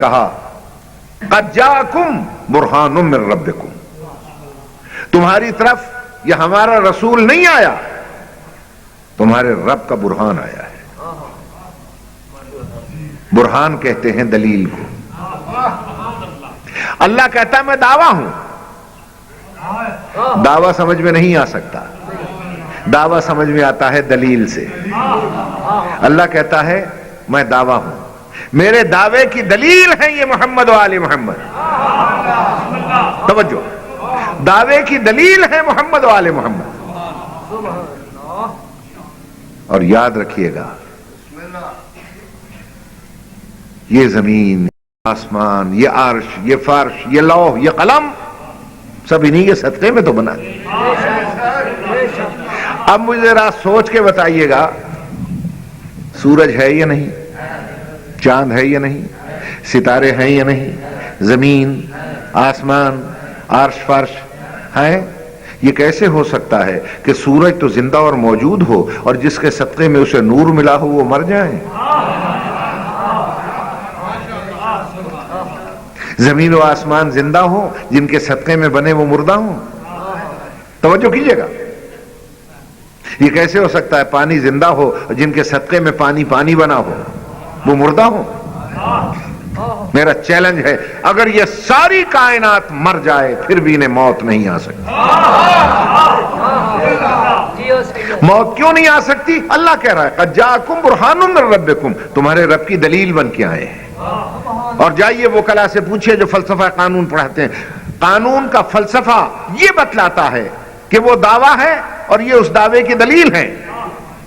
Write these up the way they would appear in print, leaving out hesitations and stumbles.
کہا قد جاءکم برہان من ربکم، تمہاری طرف یہ ہمارا رسول نہیں آیا، تمہارے رب کا برہان آیا ہے۔ برہان کہتے ہیں دلیل کو۔ اللہ کہتا ہے میں دعویٰ ہوں، دعویٰ سمجھ میں نہیں آ سکتا، دعویٰ سمجھ میں آتا ہے دلیل سے۔ اللہ کہتا ہے میں دعویٰ ہوں، میرے دعوے کی دلیل ہے یہ محمد و آل محمد۔ توجہ، دعوے کی دلیل ہے محمد و آل محمد۔ اور یاد رکھیے گا، یہ زمین، آسمان، یہ عرش، یہ فرش، یہ لوح، یہ قلم سب انہی کے صدقے میں تو بنا ہے۔ اب مجھے ذرا سوچ کے بتائیے گا، سورج ہے یا نہیں، چاند ہے یا نہیں، ستارے ہیں یا نہیں، زمین، آسمان، عرش، فرش ہیں؟ یہ کیسے ہو سکتا ہے کہ سورج تو زندہ اور موجود ہو اور جس کے صدقے میں اسے نور ملا ہو وہ مر جائے؟ زمین و آسمان زندہ ہوں، جن کے صدقے میں بنے وہ مردہ ہوں؟ توجہ کیجئے گا، یہ کیسے ہو سکتا ہے پانی زندہ ہو اور جن کے صدقے میں پانی پانی بنا ہو وہ مردہ ہو؟ میرا چیلنج ہے، اگر یہ ساری کائنات مر جائے پھر بھی انہیں موت نہیں آ سکتی۔ موت کیوں نہیں آ سکتی؟ اللہ کہہ رہا ہے قد جاءکم برہان من ربکم، تمہارے رب کی دلیل بن کے آئے ہیں۔ اور جائیے وہ کلا سے پوچھئے جو فلسفہ قانون پڑھاتے ہیں، قانون کا فلسفہ یہ بتلاتا ہے کہ وہ دعویٰ ہے اور یہ اس دعوے کی دلیل ہے،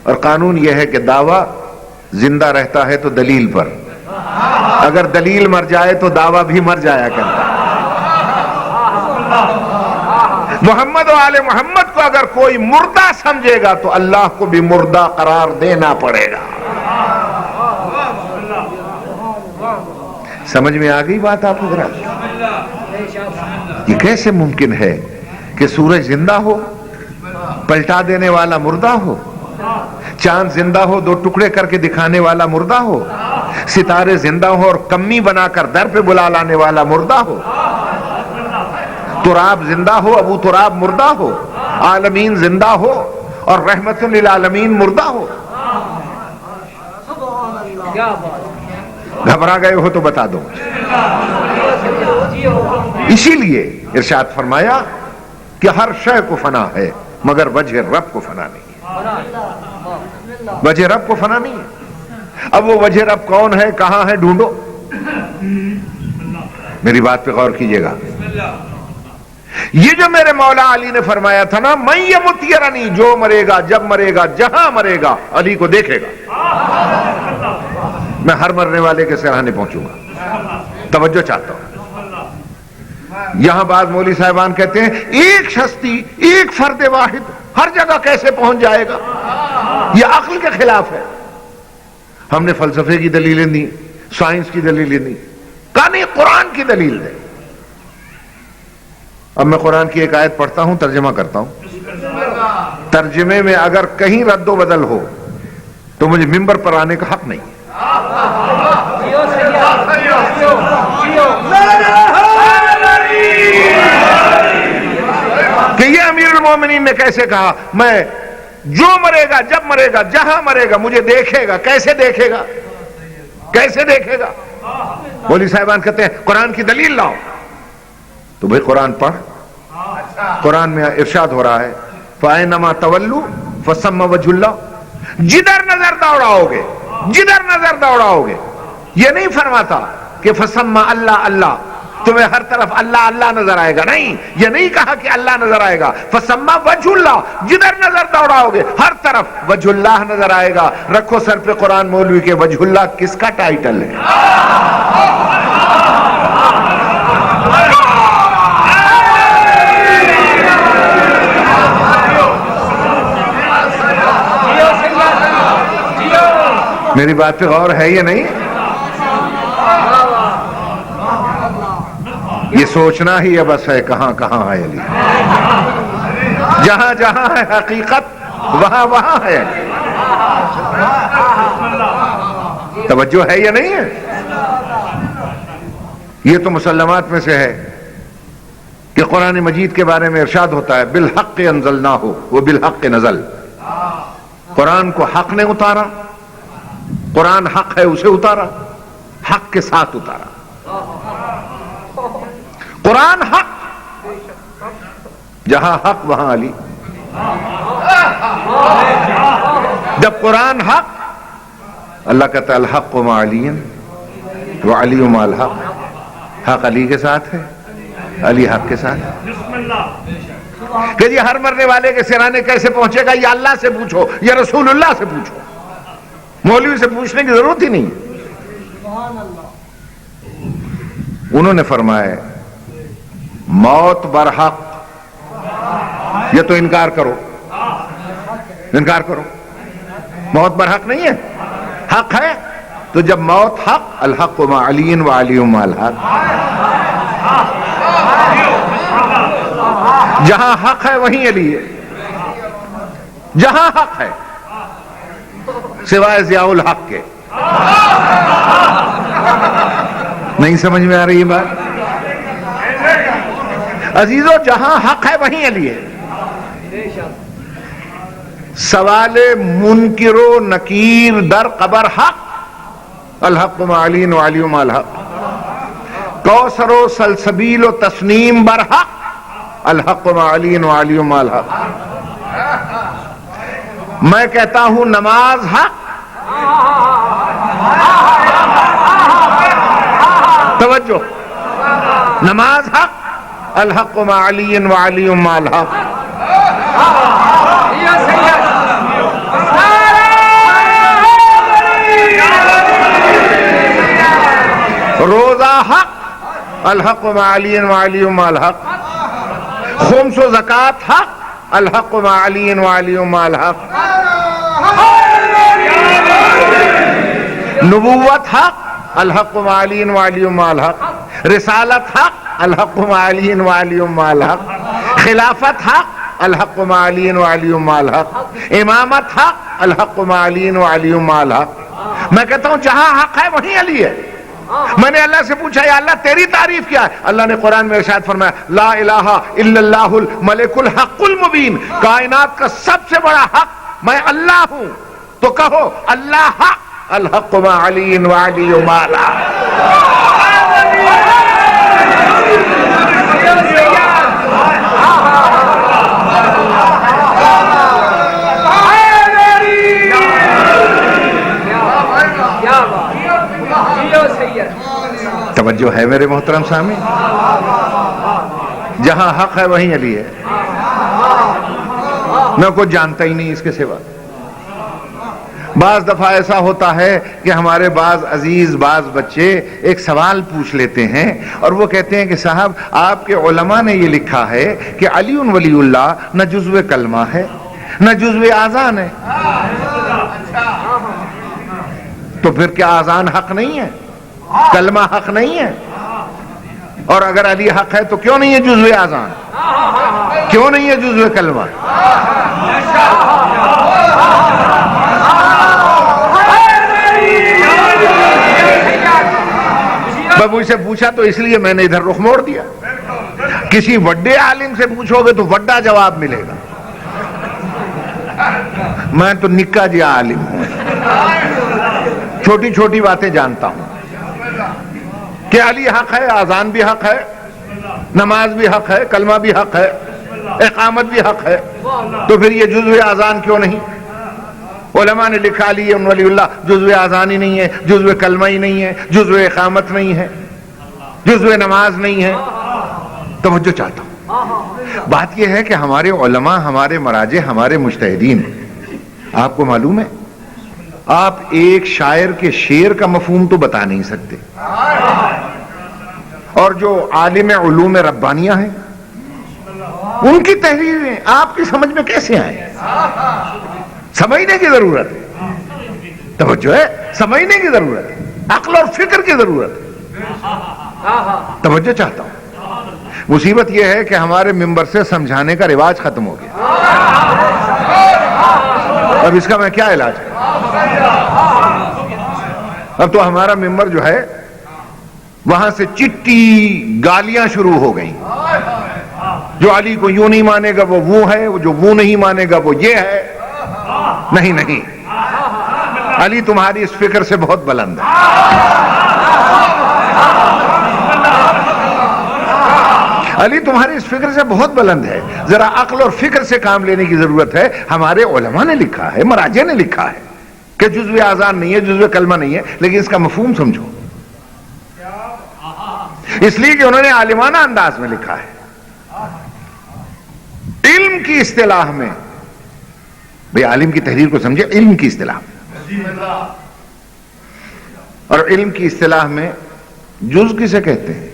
اور قانون یہ ہے کہ دعویٰ زندہ رہتا ہے تو دلیل پر، اگر دلیل مر جائے تو دعویٰ بھی مر جایا کرتا۔ محمد و آل محمد کو اگر کوئی مردہ سمجھے گا تو اللہ کو بھی مردہ قرار دینا پڑے گا۔ سمجھ میں آ گئی بات آپ کو؟ یہ کیسے ممکن ہے کہ سورج زندہ ہو، پلٹا دینے والا مردہ ہو، چاند زندہ ہو، دو ٹکڑے کر کے دکھانے والا مردہ ہو، ستارے زندہ ہو اور کمی بنا کر در پہ بلا لانے والا مردہ ہو، تراب زندہ ہو، ابو تراب مردہ ہو، عالمین زندہ ہو اور رحمت للعالمین مردہ ہو؟ گھبرا گئے ہو تو بتا دو۔ اسی لیے ارشاد فرمایا کہ ہر شے کو فنا ہے مگر وجہ رب کو فنا نہیں ہے۔ وجہ رب کو فنا نہیں ہے۔ اب وہ وجہ رب کون ہے، کہاں ہے، ڈھونڈو۔ میری بات پہ غور کیجئے گا، یہ جو میرے مولا علی نے فرمایا تھا نا، من یمت یرنی، جو مرے گا، جب مرے گا، جہاں مرے گا، علی کو دیکھے گا۔ میں ہر مرنے والے کے سراہنے پہنچوں گا، توجہ چاہتا ہوں۔ یہاں بعض مولوی صاحبان کہتے ہیں ایک ہستی، ایک فرد واحد ہر جگہ کیسے پہنچ جائے گا، یہ عقل کے خلاف ہے۔ ہم نے فلسفے کی دلیلیں دی، سائنس کی دلیلیں دی، کہا نہیں قرآن کی دلیل ہے۔ اب میں قرآن کی ایک آیت پڑھتا ہوں، ترجمہ کرتا ہوں، ترجمے میں اگر کہیں رد و بدل ہو تو مجھے ممبر پر آنے کا حق نہیں۔ کہ یہ امیر المومنین نے کیسے کہا، میں جو مرے گا، جب مرے گا، جہاں مرے گا، مجھے دیکھے گا؟ کیسے دیکھے گا، کیسے دیکھے گا؟ مولوی صاحبان کہتے ہیں قرآن کی دلیل لاؤ، تو بھئی قرآن پڑھ۔ قرآن میں ارشاد ہو رہا ہے فَأَيْنَمَا تَوَلُّوا فَثَمَّ وَجْهُ اللَّهِ، جدھر نظر دوڑاؤ گے، جدھر نظر دوڑاؤ گے۔ یہ نہیں فرماتا کہ فَثَمَّ اللہ اللہ، تمہیں ہر طرف اللہ اللہ نظر آئے گا، نہیں، یہ نہیں کہا کہ اللہ نظر آئے گا۔ فَثَمَّ وَجْهُ اللَّهِ، جدھر نظر دوڑاؤ گے ہر طرف وجہ اللہ نظر آئے گا۔ رکھو سر پہ قرآن مولوی کے، وجہ اللہ کس کا ٹائٹل ہے؟ میری بات پہ غور ہے یا نہیں؟ یہ سوچنا ہی ہے بس ہے کہاں کہاں ہے علی، جہاں جہاں ہے حقیقت وہاں وہاں ہے۔ توجہ ہے یا نہیں ہے؟ یہ تو مسلمات میں سے ہے کہ قرآن مجید کے بارے میں ارشاد ہوتا ہے بالحق انزلناہ و بالحق نزل. قرآن کو حق نے اتارا، قرآن حق ہے اسے اتارا، حق کے ساتھ اتارا. قرآن حق، جہاں حق وہاں علی. جب قرآن حق، اللہ کہتا ہے الحق مع علی وعلی مع الحق. حق علی کے ساتھ ہے، علی حق کے ساتھ ہے. کہ جی ہر مرنے والے کے سرانے کیسے پہنچے گا؟ یا اللہ سے پوچھو یا رسول اللہ سے پوچھو، مولوی سے پوچھنے کی ضرورت ہی نہیں. انہوں نے فرمایا موت برحق. یہ تو انکار کرو، انکار کرو. موت برحق نہیں ہے، حق ہے. تو جب موت حق، الحق مع علی وعلی مع الحق. جہاں حق ہے وہیں علی ہے، جہاں حق ہے سوائے ضیاء الحق کے. نہیں سمجھ میں آ رہی ہے بات عزیزو؟ جہاں حق ہے وہیں علی ہے. سوال منکر و نکیر در قبر حق، الحق مع علی وعلی مع الحق. کوثر و سلسبیل و تسنیم برحق، الحق مع علی وعلی مع الحق. میں کہتا ہوں نماز حق، توجہ، نماز حق، الحق مع علی وعلی مع الحق. روزہ حق، الحق مع علی وعلی مع الحق. خمس و زکات حق، الحق مع علی وعلی مع الحق. نبوت حق، الحق مع علی وعلی مع الحق. رسالت حق، الحق مع علی وعلی مع الحق. خلافت حق، الحق مع علی وعلی مع الحق. امامت حق، الحق مع علی وعلی مع الحق. میں کہتا ہوں جہاں حق ہے وہیں علی ہے. میں نے اللہ سے پوچھا یا اللہ تیری تعریف کیا ہے؟ اللہ نے قرآن میں ارشاد فرمایا لا الہ الا اللہ الملک الحق المبین. کائنات کا سب سے بڑا حق میں اللہ ہوں. تو کہو اللہ حق، الحق مع علی وعلی مع الحق. توجہ ہے میرے محترم سامعین؟ جہاں حق ہے وہیں علی ہے. میں کچھ جانتا ہی نہیں اس کے سوا. بعض دفعہ ایسا ہوتا ہے کہ ہمارے بعض عزیز بعض بچے ایک سوال پوچھ لیتے ہیں اور وہ کہتے ہیں کہ صاحب آپ کے علماء نے یہ لکھا ہے کہ علی ولی اللہ نہ جزو کلمہ ہے نہ جزو آذان ہے. تو پھر کیا آذان حق نہیں ہے؟ کلمہ حق نہیں ہے؟ اور اگر علی حق ہے تو کیوں نہیں ہے جزو آذان؟ کیوں نہیں ہے جزو کلمہ؟ میں مجھ سے پوچھا تو اس لیے میں نے ادھر رخ موڑ دیا. کسی وڈے عالم سے پوچھو گے تو وڈا جواب ملے گا. میں تو نکا جی عالم ہوں، چھوٹی چھوٹی باتیں جانتا ہوں کہ علی حق ہے، آذان بھی حق ہے، نماز بھی حق ہے، کلمہ بھی حق ہے، اقامت بھی حق ہے. تو پھر یہ جزو آذان کیوں نہیں؟ علماء نے لکھا علی ولی اللہ جزو آذان ہی نہیں ہے، جزو کلمہ ہی نہیں ہے، جزو اقامت نہیں ہے، جزو نماز نہیں ہے. توجہ چاہتا ہوں. بات یہ ہے کہ ہمارے علماء، ہمارے مراجع، ہمارے مجتہدین، آپ کو معلوم ہے آپ ایک شاعر کے شعر کا مفہوم تو بتا نہیں سکتے، اور جو عالم علوم ربانیہ ہیں ان کی تحریریں آپ کی سمجھ میں کیسے آئیں؟ سمجھنے کی ضرورت ہے. توجہ ہے، سمجھنے کی ضرورت ہے، عقل اور فکر کی ضرورت ہے. توجہ چاہتا ہوں. مصیبت یہ ہے کہ ہمارے ممبر سے سمجھانے کا رواج ختم ہو گیا. اب اس کا میں کیا علاج ہے؟ اب تو ہمارا ممبر جو ہے وہاں سے چٹی گالیاں شروع ہو گئیں. جو علی کو یوں نہیں مانے گا وہ ہے، جو وہ نہیں مانے گا وہ یہ ہے. نہیں نہیں، علی تمہاری اس فکر سے بہت بلند ہے. علی تمہاری اس فکر سے بہت بلند ہے. ذرا عقل اور فکر سے کام لینے کی ضرورت ہے. ہمارے علماء نے لکھا ہے، مراجع نے لکھا ہے کہ جزو اذان نہیں ہے، جزو کلمہ نہیں ہے، لیکن اس کا مفہوم سمجھو. اس لیے کہ انہوں نے عالمانہ انداز میں لکھا ہے. علم کی اصطلاح میں، بھئی عالم کی تحریر کو سمجھے، علم کی اصطلاح میں، اور علم کی اصطلاح میں جز کسے کہتے ہیں؟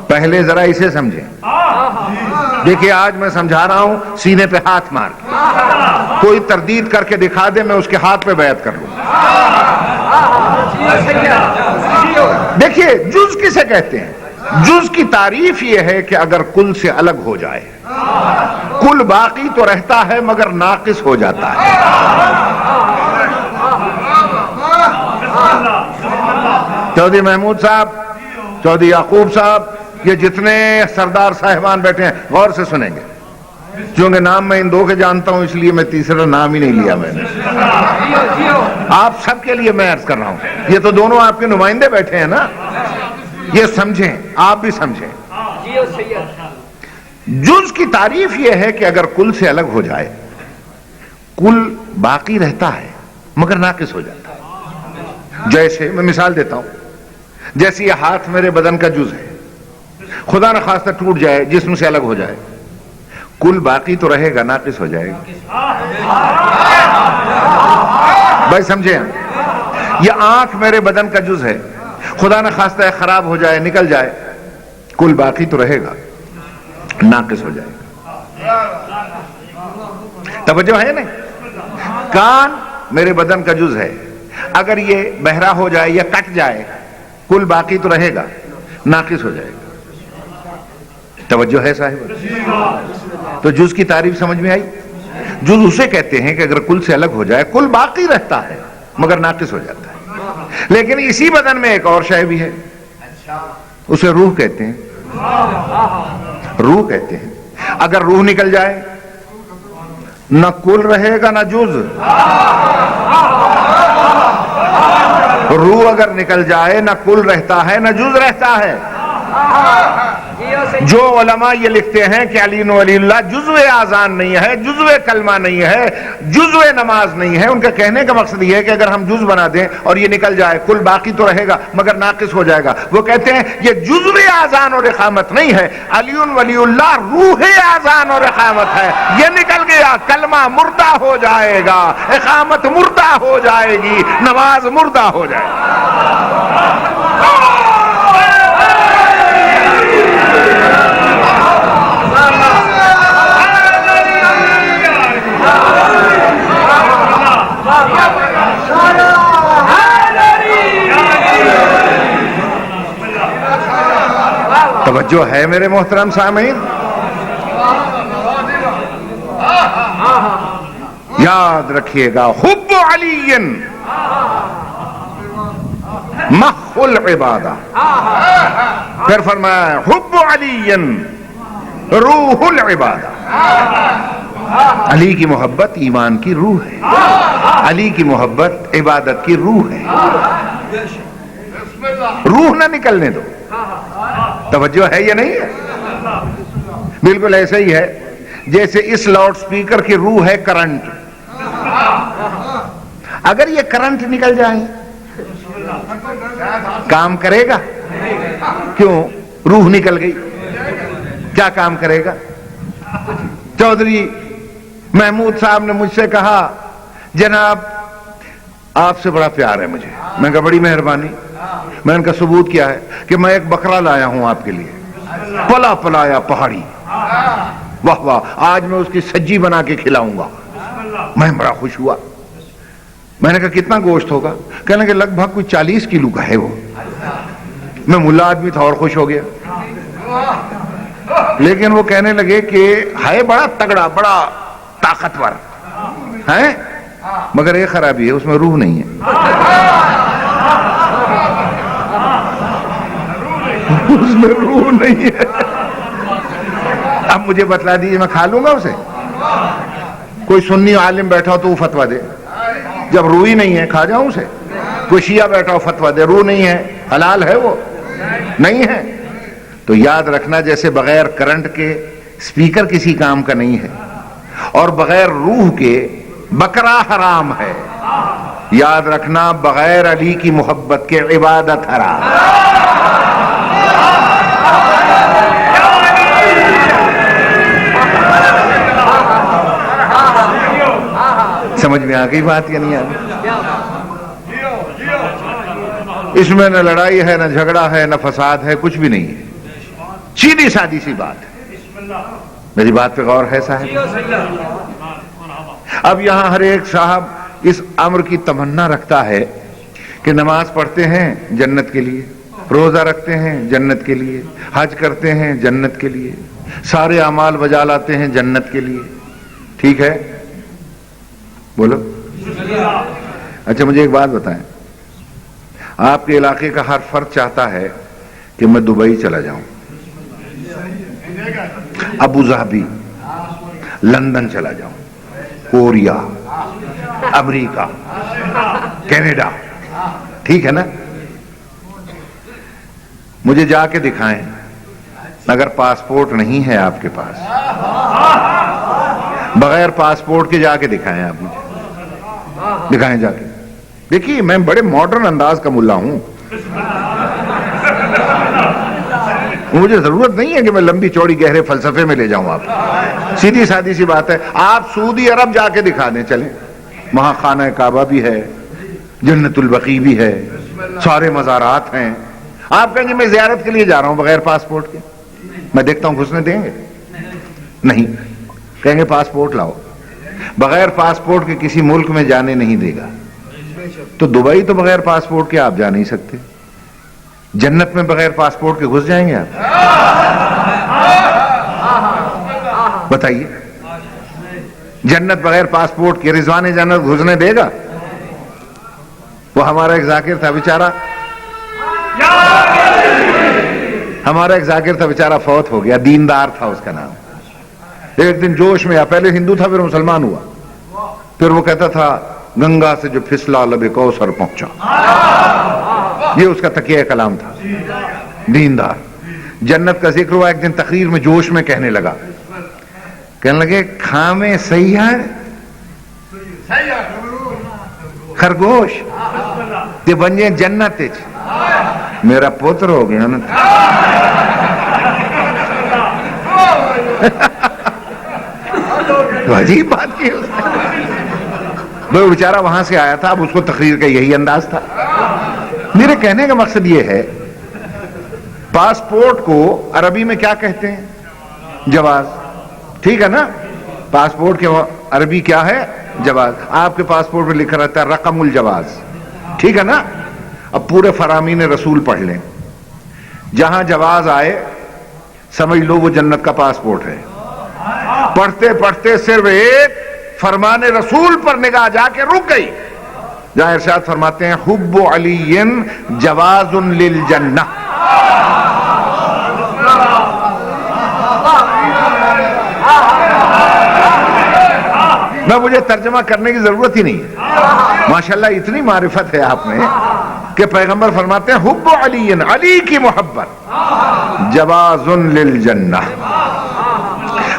پہلے ذرا اسے سمجھیں. دیکھیے آج میں سمجھا رہا ہوں سینے پہ ہاتھ مار کے، کوئی تردید کر کے دکھا دے میں اس کے ہاتھ پہ بیعت کر لوں. دیکھیے جز کسے کہتے ہیں؟ جز کی تعریف یہ ہے کہ اگر کل سے الگ ہو جائے. کل باقی تو رہتا ہے مگر ناقص ہو جاتا ہے. چودھری محمود صاحب، چودھری یعقوب صاحب، یہ جتنے سردار صاحبان بیٹھے ہیں غور سے سنیں گے. چونکہ نام میں ان دو کے جانتا ہوں اس لیے میں تیسرا نام ہی نہیں لیا میں نے. آپ سب کے لیے میں عرض کر رہا ہوں، یہ تو دونوں آپ کے نمائندے بیٹھے ہیں نا، یہ سمجھیں، آپ بھی سمجھیں. جز کی تعریف یہ ہے کہ اگر کل سے الگ ہو جائے، کل باقی رہتا ہے مگر ناقص ہو جاتا ہے. جیسے میں مثال دیتا ہوں، جیسے یہ ہاتھ میرے بدن کا جز ہے، خدا نہ خواستہ ٹوٹ جائے، جسم سے الگ ہو جائے، کل باقی تو رہے گا، ناقص ہو جائے گا. بھائی سمجھے؟ یہ آنکھ میرے بدن کا جز ہے، خدا نہ خواستہ خراب ہو جائے، نکل جائے، کل باقی تو رہے گا، ناقص ہو جائے گا. توجہ ہے نہیں؟ کان میرے بدن کا جز ہے، اگر یہ بہرا ہو جائے یا کٹ جائے، کل باقی تو رہے گا، ناقص ہو جائے گا. توجہ ہے صاحب؟ تو جز کی تعریف سمجھ میں آئی؟ جز اسے کہتے ہیں کہ اگر کل سے الگ ہو جائے، کل باقی رہتا ہے مگر ناقص ہو جاتا ہے. لیکن اسی بدن میں ایک اور شے بھی ہے، اسے روح کہتے ہیں. روح کہتے ہیں. اگر روح نکل جائے، نہ کل رہے گا نہ جز. روح اگر نکل جائے، نہ کل رہتا ہے نہ جز رہتا ہے. جو علماء یہ لکھتے ہیں کہ علی ولی اللہ جزو اذان نہیں ہے، جزو کلمہ نہیں ہے، جزو نماز نہیں ہے، ان کا کہنے کا مقصد یہ ہے کہ اگر ہم جز بنا دیں اور یہ نکل جائے، کل باقی تو رہے گا مگر ناقص ہو جائے گا. وہ کہتے ہیں یہ جزو اذان اور اقامت نہیں ہے، علی ولی اللہ روح اذان اور اقامت ہے. یہ نکل گیا، کلمہ مردہ ہو جائے گا، اقامت مردہ ہو جائے گی، نماز مردہ ہو جائے گی. توجہ ہے میرے محترم سامعین؟ یاد رکھیے گا، حب علی مخ العبادہ. پھر فرمایا حب علی روح العبادہ. علی کی محبت ایمان کی روح ہے، علی کی محبت عبادت کی روح ہے. روح نہ نکلنے دو. توجہ ہے یا نہیں ہے؟ بالکل ایسا ہی ہے جیسے اس لاؤڈ سپیکر کی روح ہے کرنٹ. اگر یہ کرنٹ نکل جائے کام کرے گا؟ کیوں؟ روح نکل گئی. کیا کام کرے گا؟ چودھری محمود صاحب نے مجھ سے کہا جناب آپ سے بڑا پیار ہے مجھے. میں کہا بڑی مہربانی. میں نے کہا ثبوت کیا ہے؟ کہ میں ایک بکرا لایا ہوں آپ کے لیے، پلا پلایا پہاڑی. واہ واہ، آج میں اس کی سجی بنا کے کھلاؤں گا. میں بڑا خوش ہوا. میں نے کہا کتنا گوشت ہوگا؟ کہنے کہ لگ بھگ کوئی 40 کلو کا ہے وہ. میں ملا آدمی تھا اور خوش ہو گیا. لیکن وہ کہنے لگے کہ ہے بڑا تگڑا، بڑا طاقتور ہے، مگر ایک خرابی ہے، اس میں روح نہیں ہے. اس میں روح نہیں ہے. اب مجھے بتلا دیجیے میں کھا لوں گا اسے؟ کوئی سنی عالم بیٹھا ہو تو وہ فتویٰ دے جب روح ہی نہیں ہے کھا جاؤں اسے. کوئی شیعہ بیٹھا ہو فتویٰ دے روح نہیں ہے حلال ہے وہ نہیں ہے. تو یاد رکھنا جیسے بغیر کرنٹ کے سپیکر کسی کام کا نہیں ہے اور بغیر روح کے بکرا حرام ہے، یاد رکھنا بغیر علی کی محبت کے عبادت حرام. سمجھ میں آ گئی بات یا نہیں آ گئی؟ اس میں نہ لڑائی ہے نہ جھگڑا ہے نہ فساد ہے، کچھ بھی نہیں ہے، سیدھی سادی سی بات ہے. میری بات پہ غور ہے صاحب؟ اب یہاں ہر ایک صاحب اس امر کی تمنا رکھتا ہے کہ نماز پڑھتے ہیں جنت کے لیے، روزہ رکھتے ہیں جنت کے لیے، حج کرتے ہیں جنت کے لیے، سارے اعمال بجا لاتے ہیں جنت کے لیے. ٹھیک ہے بولو. اچھا مجھے ایک بات بتائیں، آپ کے علاقے کا ہر فرد چاہتا ہے کہ میں دبئی چلا جاؤں، ابو ظہبی، لندن چلا جاؤں، کوریا، امریکہ، کینیڈا، ٹھیک ہے نا؟ مجھے جا کے دکھائیں. اگر پاسپورٹ نہیں ہے آپ کے پاس، بغیر پاسپورٹ کے جا کے دکھائیں. آپ مجھے دکھائیں جا کے. دیکھیے میں بڑے ماڈرن انداز کا ملا ہوں، مجھے ضرورت نہیں ہے کہ میں لمبی چوڑی گہرے فلسفے میں لے جاؤں. آپ سیدھی سادی سی بات ہے، آپ سعودی عرب جا کے دکھا دیں چلیں، وہاں خانہ کعبہ بھی ہے، جنت البقیع بھی ہے، سارے مزارات ہیں. آپ کہیں گے میں زیارت کے لیے جا رہا ہوں بغیر پاسپورٹ کے، میں دیکھتا ہوں گھسنے دیں گے؟ نہیں. کہیں گے پاسپورٹ لاؤ، بغیر پاسپورٹ کے کسی ملک میں جانے نہیں دے گا. تو دبئی تو بغیر پاسپورٹ کے آپ جا نہیں سکتے، جنت میں بغیر پاسپورٹ کے گھس جائیں گے آپ؟ بتائیے، جنت بغیر پاسپورٹ کے رضوان جنت گھسنے دے گا؟ وہ ہمارا ایک ذاکر تھا بیچارہ، فوت ہو گیا، دیندار تھا اس کا نام. ایک دن جوش میں پہلے ہندو تھا پھر مسلمان ہوا، پھر وہ کہتا تھا گنگا سے جو پھسلا لب کوثر پہنچا، یہ اس کا تکیہ کلام تھا. دیندار. جنت کا ذکر ہوا، ایک دن تقریر میں جوش میں کہنے لگا، کہنے لگے کھامے سیاڑ خرگوش تے بنجے جنت میرا پوتر ہو گیا نا. تو عجیب بات کی اس نے. وہ بیچارہ وہاں سے آیا تھا، اب اس کو تقریر کا یہی انداز تھا. میرے کہنے کا مقصد یہ ہے، پاسپورٹ کو عربی میں کیا کہتے ہیں؟ جواز. ٹھیک ہے نا؟ پاسپورٹ کے عربی کیا ہے؟ جواز. آپ کے پاسپورٹ میں لکھا رہتا ہے رقم الجواز. ٹھیک ہے نا؟ اب پورے فرامین رسول پڑھ لیں، جہاں جواز آئے سمجھ لو وہ جنت کا پاسپورٹ ہے. پڑھتے پڑھتے صرف ایک فرمان رسول پر نگاہ جا کے رک گئی، جہاں ارشاد فرماتے ہیں حب علی جواز للجنہ. میں مجھے ترجمہ کرنے کی ضرورت ہی نہیں ہے، ماشاءاللہ اتنی معرفت ہے آپ میں کہ پیغمبر فرماتے ہیں حب علی، علی کی محبت جواز للجنہ،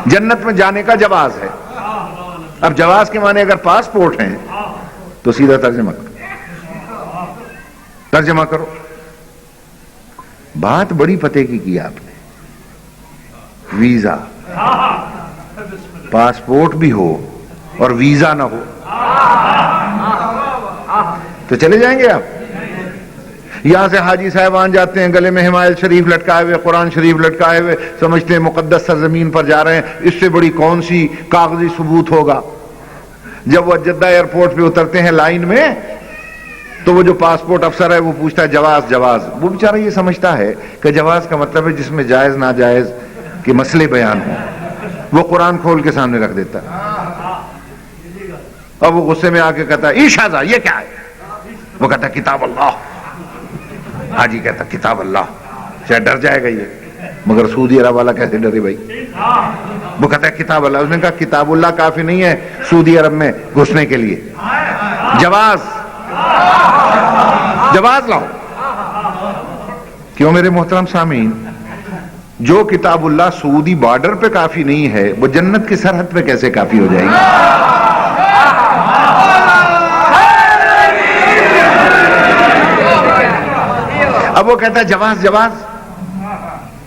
جنت میں جانے کا جواز ہے. اب جواز کے معنی اگر پاسپورٹ ہیں تو سیدھا ترجمہ کرو. بات بڑی پتے کی آپ نے. ویزا، پاسپورٹ بھی ہو اور ویزا نہ ہو تو چلے جائیں گے آپ؟ یہاں سے حاجی صاحبان جاتے ہیں گلے میں حمایل شریف لٹکائے ہوئے، قرآن شریف لٹکائے ہوئے، سمجھتے ہیں مقدس سرزمین پر جا رہے ہیں، اس سے بڑی کون سی کاغذی ثبوت ہوگا. جب وہ جدہ ایئرپورٹ پہ اترتے ہیں لائن میں تو وہ جو پاسپورٹ افسر ہے وہ پوچھتا ہے جواز. وہ بیچارہ یہ سمجھتا ہے کہ جواز کا مطلب ہے جس میں جائز ناجائز کے مسئلے بیان ہوں، وہ قرآن کھول کے سامنے رکھ دیتا ہے. اب وہ غصے میں آ کے کہتا ہے ایشازہ یہ کیا ہے؟ وہ کہتا ہے کتاب اللہ. حاجی کہتا کتاب اللہ. چاہے ڈر جائے گا یہ، مگر سعودی عرب والا کیسے ڈرے بھائی؟ وہ کہتا ہے کتاب اللہ. اس نے کہا کتاب اللہ کافی نہیں ہے سعودی عرب میں گھسنے کے لیے، جواز لاؤ. کیوں میرے محترم سامعین؟ جو کتاب اللہ سعودی بارڈر پہ کافی نہیں ہے وہ جنت کی سرحد پہ کیسے کافی ہو جائے گی؟ اب وہ کہتا ہے جواز.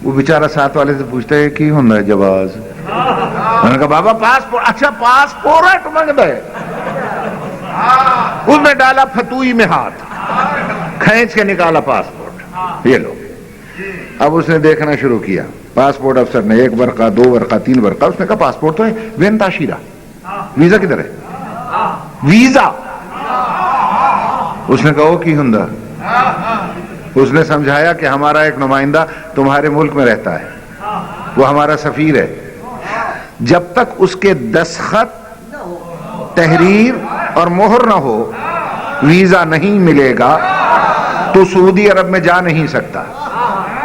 وہ بیچارہ ساتھ والے سے پوچھتا ہے کی ہوتا ہے جواز؟ میں نے کہا بابا پاسپورٹ. اچھا پاسپورٹ مانگتا ہے. اس نے ڈالا فتوئی میں ہاتھ، کھینچ کے نکالا پاسپورٹ، یہ لو. اب اس نے دیکھنا شروع کیا. پاسپورٹ افسر نے 1 ورقہ 2 ورقہ 3 ورقہ. اس نے کہا پاسپورٹ تو ہے، وین تاشیرہ، ویزا کدھر ہے؟ ویزا. اس نے کہا وہ کی ہوندا؟ اس نے سمجھایا کہ ہمارا ایک نمائندہ تمہارے ملک میں رہتا ہے، وہ ہمارا سفیر ہے، جب تک اس کے دستخط، تحریر اور مہر نہ ہو ویزا نہیں ملے گا تو سعودی عرب میں جا نہیں سکتا.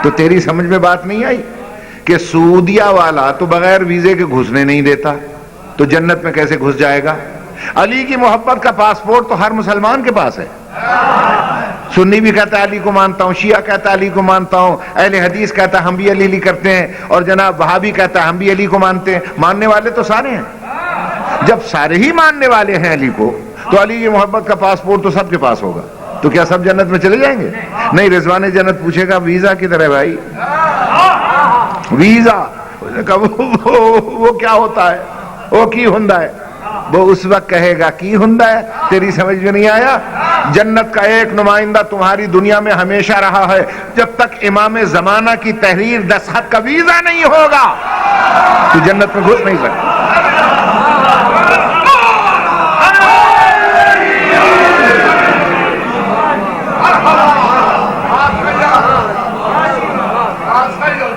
تو تیری سمجھ میں بات نہیں آئی کہ سعودیہ والا تو بغیر ویزے کے گھسنے نہیں دیتا، تو جنت میں کیسے گھس جائے گا؟ علی کی محبت کا پاسپورٹ تو ہر مسلمان کے پاس ہے. سنی بھی کہتا ہے علی کو مانتا ہوں، شیعہ کہتا ہے علی کو مانتا ہوں، اہل حدیث کہتا ہے ہم بھی علی کرتے ہیں، اور جناب وہابی کہتا ہے ہم بھی علی کو مانتے ہیں. ماننے والے تو سارے ہیں. جب سارے ہی ماننے والے ہیں علی کو تو علی کی محبت کا پاسپورٹ تو سب کے پاس ہوگا. تو کیا سب جنت میں چلے جائیں گے؟ نہیں. رضوان جنت پوچھے گا ویزا کدھر ہے بھائی؟ ویزا. وہ کیا ہوتا ہے؟ وہ کی ہوندا ہے؟ وہ اس وقت کہے گا کی ہوندا ہے. تیری سمجھ میں نہیں آیا؟ جنت کا ایک نمائندہ تمہاری دنیا میں ہمیشہ رہا ہے. جب تک امام زمانہ کی تحریر دستخط کا ویزا نہیں ہوگا تو جنت میں گھس نہیں سکتا.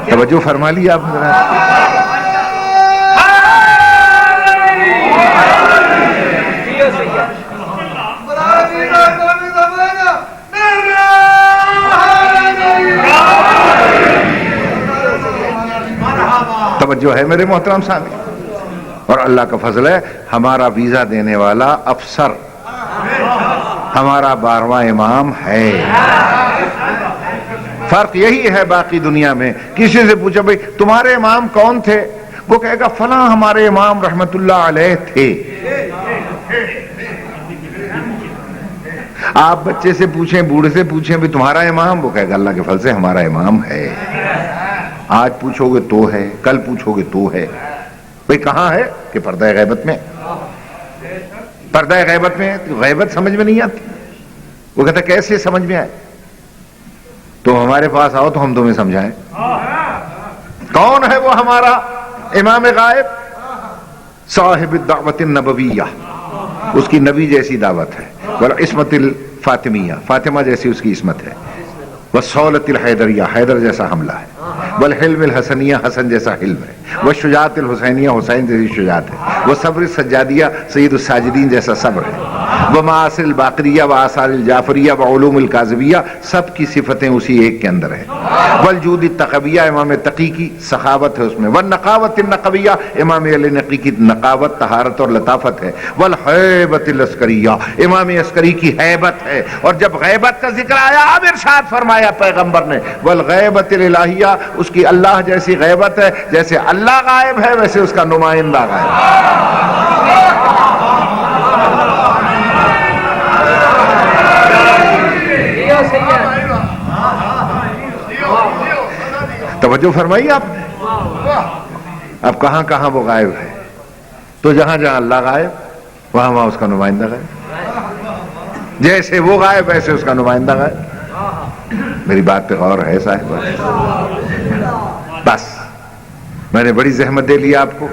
توجہ فرما لی آپ نے؟ توجہ ہے میرے محترم سامعین؟ اور اللہ کا فضل ہے ہمارا ویزا دینے والا افسر ہمارا 12واں امام ہے. فرق یہی ہے باقی دنیا میں. کسی سے پوچھا بھائی تمہارے امام کون تھے؟ وہ کہے گا فلاں ہمارے امام رحمت اللہ علیہ تھے. آپ بچے سے پوچھیں، بوڑھے سے پوچھیں بھی تمہارا امام، وہ کہے گا اللہ کے فضل سے ہمارا امام ہے. آج پوچھو گے تو ہے، کل پوچھو گے تو ہے. بھئی کہاں ہے؟ کہ پردہ غیبت میں. پردہ غیبت میں. غیبت سمجھ میں نہیں آتی. وہ کہتا کیسے سمجھ میں آئے؟ تو ہمارے پاس آؤ تو ہم تمہیں سمجھائیں. کون ہے وہ ہمارا امام غائب؟ صاحب الدعوت النبویہ، اس کی نبی جیسی دعوت ہے. والعصمت الفاطمیہ، فاطمہ جیسی اس کی عصمت ہے. والصولۃ الحیدریہ، حیدر جیسا حملہ ہے. والحلم الحسنیہ، حسن جیسا حلم ہے. والشجاعت الحسینیہ، حسین جیسی شجاعت ہے. والصبر السجادیہ، سید الساجدین جیسا صبر ہے. ومآثر الباقریہ وآثار الجعفریہ وعلوم الکاظمیہ، سب کی صفتیں اسی ایک کے اندر ہیں. والجود التقویہ، امام تقی کی سخاوت ہے اس میں. والنقاوت النقویہ، امام علی نقی کی نقاوت، طہارت اور لطافت ہے. والحیبۃ العسکریہ، امام عسکری کی حیبت ہے. اور جب غیبت کا ذکر آیا اب ارشاد فرمایا پیغمبر نے والغیبۃ الالہیہ، اس کی اللہ جیسی غیبت ہے. جیسے اللہ غائب ہے ویسے اس کا نمائندہ غائب ہے. توجہ فرمائی آپ نے؟ اب کہاں کہاں وہ غائب ہے؟ تو جہاں جہاں اللہ غائب وہاں وہاں اس کا نمائندہ غائب. جیسے وہ غائب ویسے اس کا نمائندہ غائب. میری بات پہ غور ہے صاحب؟ بس میں نے بڑی زحمت دے لی آپ کو.